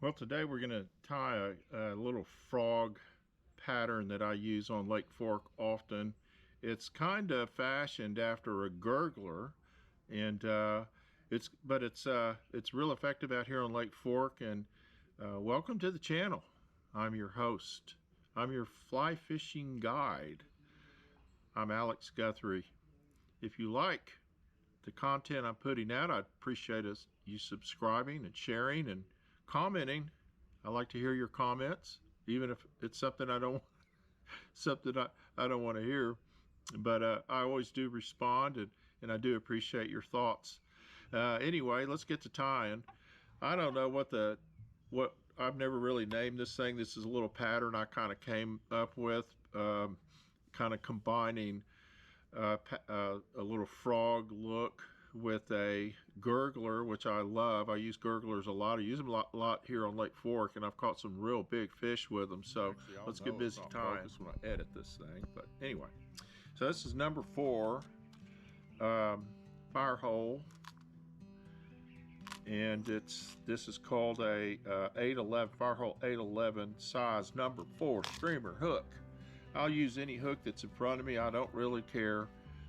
Well, today we're going to tie a little frog pattern that I use on Lake Fork often. It's kind of fashioned after a gurgler, and it's real effective out here on Lake Fork. And welcome to the channel. I'm your host. I'm your fly fishing guide. I'm Alex Guthrie. If you like the content I'm putting out, I'd appreciate you subscribing and sharing and commenting. I like to hear your comments, even if it's something I don't want to hear. But I always do respond, and I do appreciate your thoughts. Anyway, let's get to tying. I don't know what I've never really named this thing. This is a little pattern I kind of came up with, kind of combining a little frog look with a gurgler, which I love. I use gurglers a lot. I use them a lot here on Lake Fork, and I've caught some real big fish with them. So let's get busy tying when I edit this thing. But anyway, so this is number 4, fire hole, and this is called a 811 fire hole 811 size number 4 streamer hook. I'll use any hook that's in front of me. I don't really care.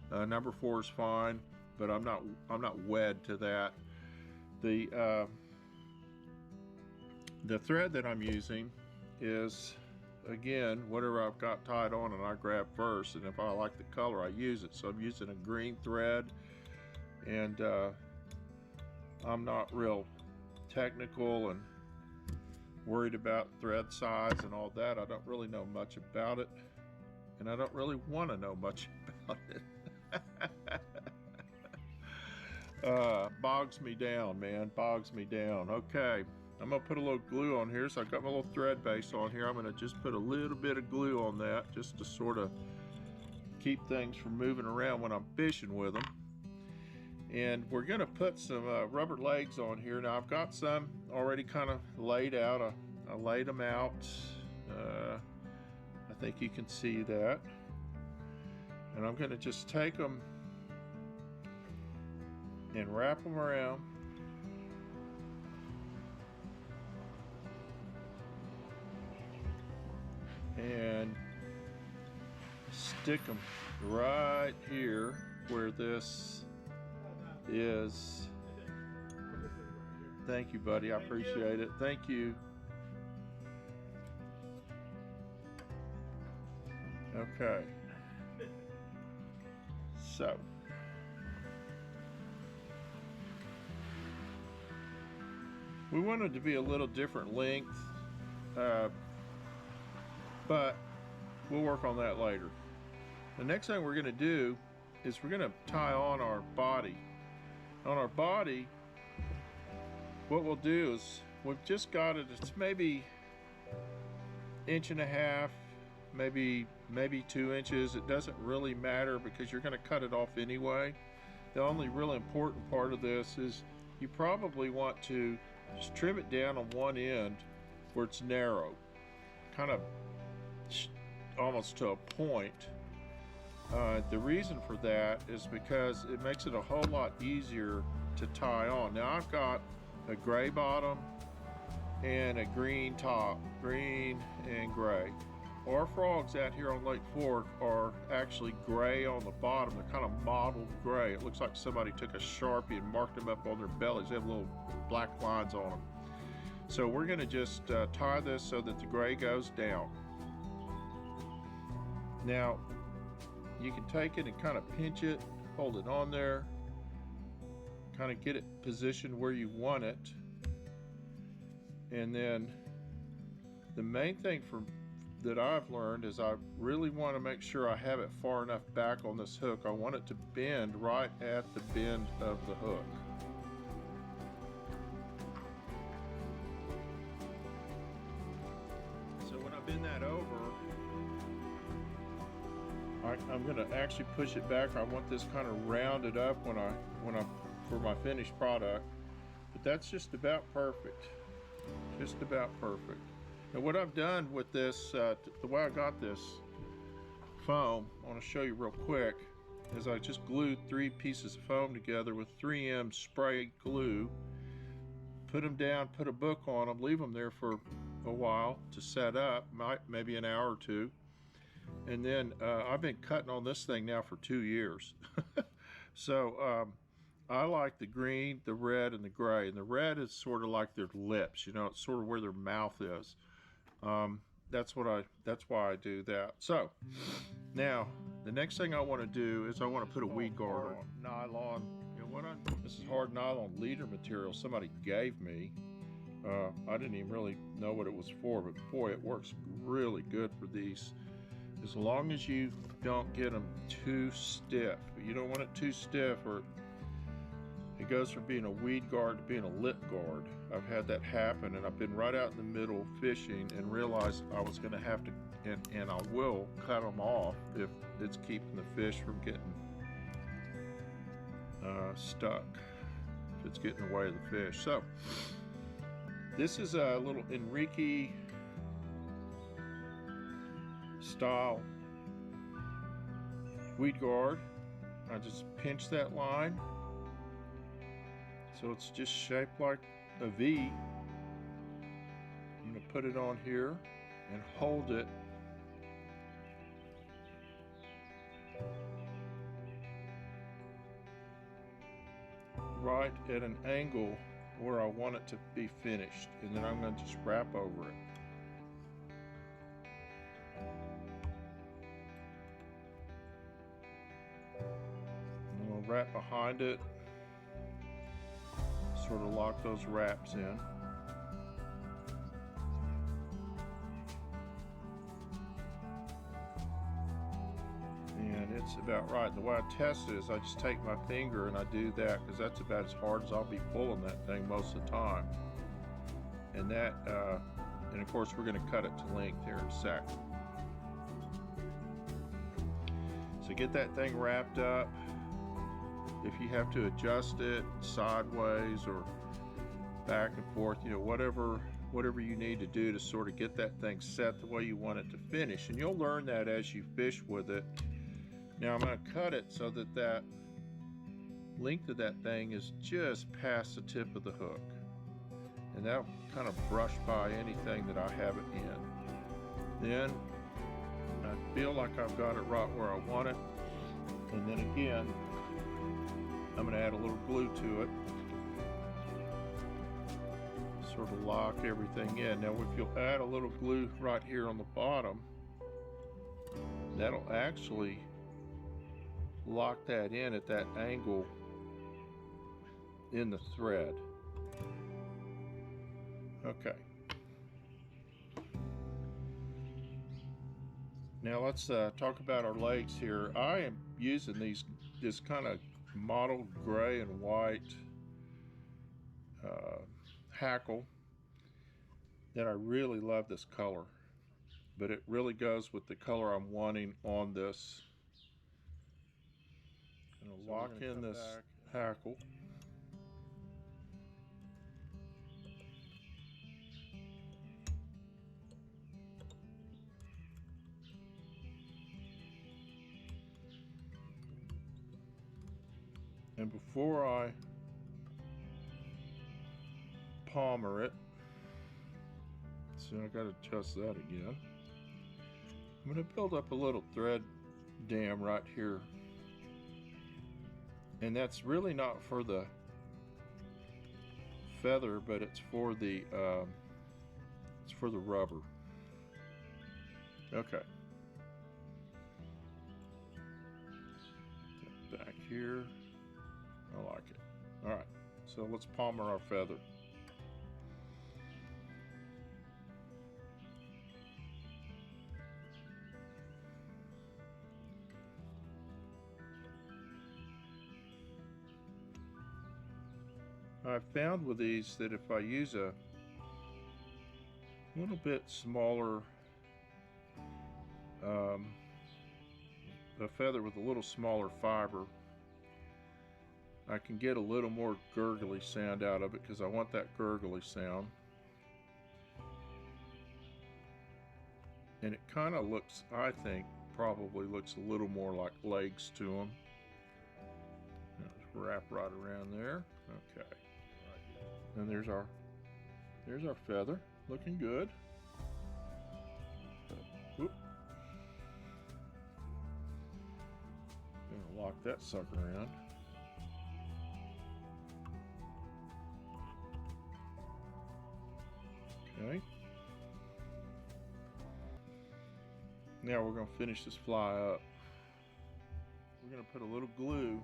Number 4 is fine, but I'm not wed to that. The thread that I'm using is, again, whatever I've got tied on and I grab first, and if I like the color, I use it. So I'm using a green thread, and I'm not real technical and worried about thread size and all that. I don't really know much about it, and I don't really want to know much about it. Bogs me down, man. Bogs me down. Okay, I'm gonna put a little glue on here. So I've got my little thread base on here. I'm gonna just put a little bit of glue on that, just to sort of keep things from moving around when I'm fishing with them. And we're gonna put some rubber legs on here. Now I've got some already kind of laid out. I laid them out. I think you can see that. And I'm gonna just take them and wrap them around. And stick them right here where this is. Thank you, buddy. I appreciate it. Thank you. Okay. So we wanted to be a little different length, but we'll work on that later. The next thing we're going to do is we're going to tie on our body. On our body, what we'll do is we've just got it. It's maybe 1.5 inches, maybe 2 inches. It doesn't really matter because you're going to cut it off anyway. The only real important part of this is you probably want to just trim it down on one end where it's narrow, kind of almost to a point. The reason for that is because it makes it a whole lot easier to tie on. Now I've got a gray bottom and a green top, green and gray. Our frogs out here on Lake Fork are actually gray on the bottom. They're kind of mottled gray. It looks like somebody took a Sharpie and marked them up on their bellies. They have little black lines on them. So we're going to just tie this so that the gray goes down. Now you can take it and kind of pinch it, hold it on there, kind of get it positioned where you want it. And then the main thing that I've learned is I really want to make sure I have it far enough back on this hook. I want it to bend right at the bend of the hook. So when I bend that over, I'm going to actually push it back. I want this kind of rounded up for my finished product, but that's just about perfect. Just about perfect. And what I've done with this, the way I got this foam, I want to show you real quick, is I just glued 3 pieces of foam together with 3M spray glue, put them down, put a book on them, leave them there for a while to set up, maybe an hour or two. And then I've been cutting on this thing now for 2 years. So I like the green, the red, and the gray. And the red is sort of like their lips, you know, it's sort of where their mouth is. That's why I do that. So now the next thing I want to do is I want to put a weed guard on. Nylon, you know, this is hard nylon leader material somebody gave me. I didn't even really know what it was for, but boy, it works really good for these, as long as you don't get them too stiff. You don't want it too stiff, or it goes from being a weed guard to being a lip guard. I've had that happen, and I've been right out in the middle fishing and realized I was going to have to, and I will cut them off if it's keeping the fish from getting stuck, if it's getting in the way of the fish. So this is a little Enrique style weed guard. I just pinch that line so it's just shaped like a V. I'm going to put it on here and hold it right at an angle where I want it to be finished, and then I'm going to just wrap over it. And I'll wrap behind it, sort of lock those wraps in. And it's about right. The way I test it is I just take my finger and I do that, because that's about as hard as I'll be pulling that thing most of the time. And that, and of course we're going to cut it to length here in a sec. So get that thing wrapped up. If you have to adjust it sideways or back and forth, you know, whatever you need to do to sort of get that thing set the way you want it to finish. And you'll learn that as you fish with it. Now I'm going to cut it so that that length of that thing is just past the tip of the hook. And that'll kind of brush by anything that I have it in. Then I feel like I've got it right where I want it. And then again, I'm going to add a little glue to it. Sort of lock everything in. Now if you'll add a little glue right here on the bottom, that'll actually lock that in at that angle in the thread. Okay. Now let's talk about our legs here. I am using this kind of mottled gray and white Hackle, that I really love this color, but it really goes with the color I'm wanting on this. I'm going to lock in this Hackle. And before I palmer it, so I got to adjust that again, I'm going to build up a little thread dam right here. And that's really not for the feather, but it's for the rubber. Okay. Back here. I like it. All right. So let's palmer our feather. I've found with these that if I use a little bit smaller, a feather with a little smaller fiber, I can get a little more gurgly sound out of it, because I want that gurgly sound. And it kind of looks, I think, probably looks a little more like legs to them. Just wrap right around there. Okay. And there's our There's our feather, looking good. Whoop. Gonna lock that sucker in. Okay. Now we're going to finish this fly up. We're going to put a little glue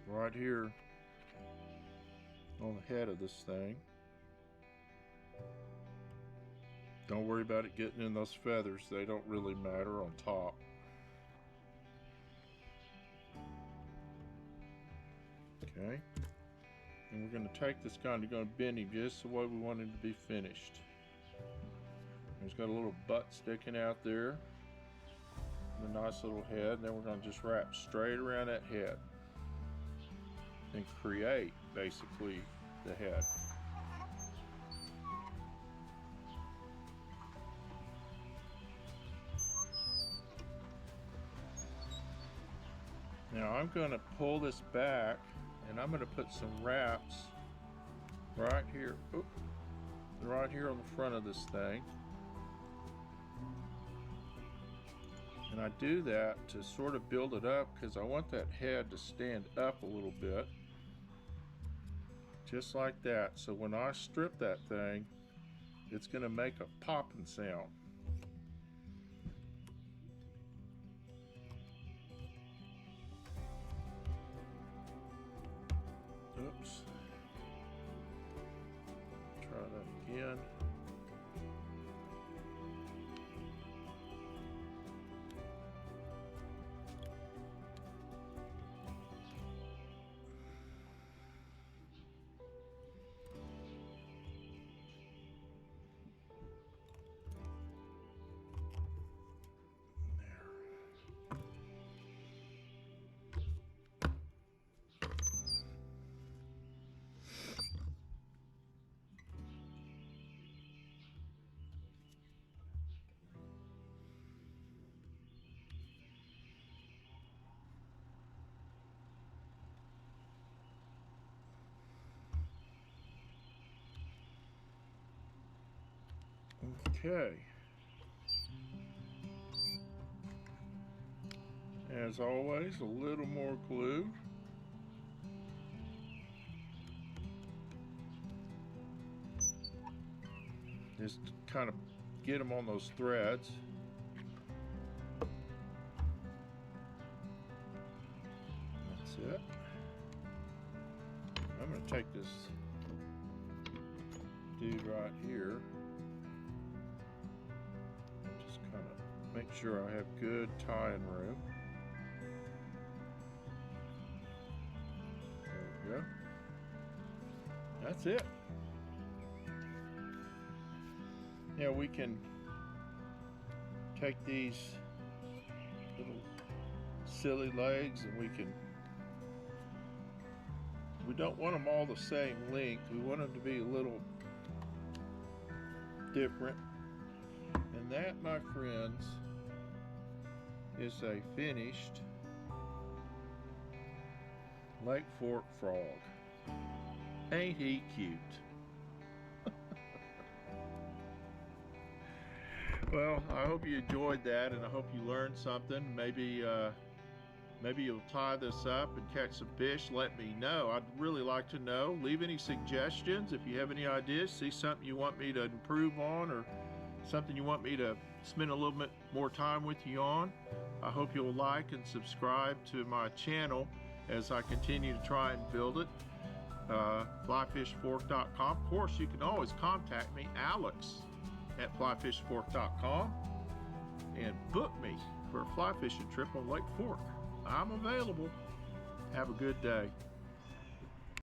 right here on the head of this thing. Don't worry about it getting in those feathers. They don't really matter on top. Okay. And we're going to take this guy and we're going to bend him just the way we want him to be finished. He's got a little butt sticking out there, and a nice little head, and then we're going to just wrap straight around that head and create basically the head. Now I'm going to pull this back and I'm going to put some wraps right here, right here on the front of this thing. And I do that to sort of build it up because I want that head to stand up a little bit. Just like that. So when I strip that thing, it's going to make a popping sound. Oops. Try that again. Okay. As always, a little more glue. Just kind of get them on those threads. That's it. I'm going to take this dude right here. Just kind of make sure I have good tying room. There we go. That's it. Now we can take these little silly legs and we don't want them all the same length. We want them to be a little different. And that, my friends, is a finished Lake Fork frog. Ain't he cute? Well, I hope you enjoyed that, and I hope you learned something. Maybe you'll tie this up and catch some fish. Let me know. I'd really like to know. Leave any suggestions if you have any ideas. See something you want me to improve on, or something you want me to spend a little bit more time with you on. I hope you'll like and subscribe to my channel as I continue to try and build it. Flyfishfork.com. Of course, you can always contact me, Alex, at flyfishfork.com, and book me for a fly fishing trip on Lake Fork. I'm available. Have a good day.